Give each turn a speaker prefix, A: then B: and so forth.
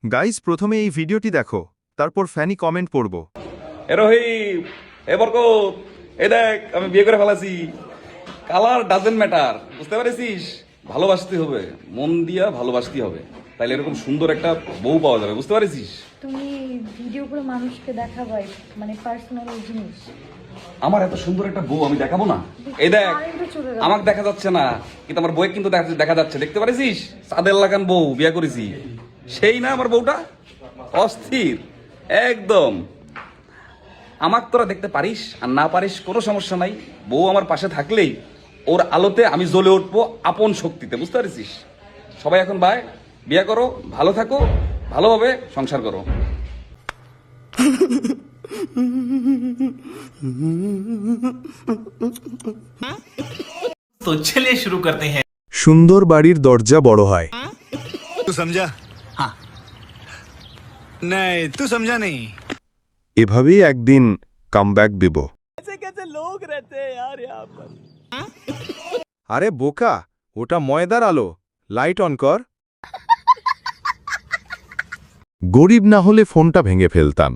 A: Guys প্রথমে এই ভিডিওটি দেখো, তারপর ফ্যানি কমেন্ট পড়ব।
B: এ রহিম, এ বরকত, এ দেখ আমি বিয়ে করে ফেলাছি। কালার ডাজেন্ট ম্যাটার, বুঝতে পারছিস? ভালোবাসতে হবে, মন দিয়া ভালোবাসতে হবে, তাইলে এরকম সুন্দর একটা বউ পাওয়া যাবে, বুঝতে পারছিস?
C: তুমি ভিডিও করে মানুষকে দেখাবাই, মানে পার্সোনাল জিনিস।
B: আমার এত সুন্দর একটা বউ আমি দেখাবো না? এই দেখ,
C: কারেন্টও চলে গেল।
B: আমাকে দেখা যাচ্ছে না, কিন্তু আমার বউকে কিন্তু দেখা যাচ্ছে, দেখতে পারছিস? চাঁদের লাগান বউ বিয়ে করেছি, সেই না আমার বউটা? অস্থির একদম। আমাকে তোরা দেখতে পারিস আর না পারিস কোনো সমস্যা নাই, বউ আমার পাশে থাকলেই ওর আলোতে আমি জ্বলে উঠবো আপন শক্তিতে, বুঝতে পারছিস? সবাই এখন বাই, বিয়ে করো, ভালো থাকো, ভালোভাবে সংসার করো।
D: तो चलिए शुरू करते हैं।
A: সুন্দর বাড়ির দরজা বড় হয়।
E: तू समझा?
D: हाँ।
E: नहीं, तू समझा नहीं।
A: এভাবেই একদিন কামব্যাক দেব। আরে বোকা, ওটা ময়দার আলো, লাইট অন কর। গরিব না হলে ফোনটা ভেঙে ফেলতাম।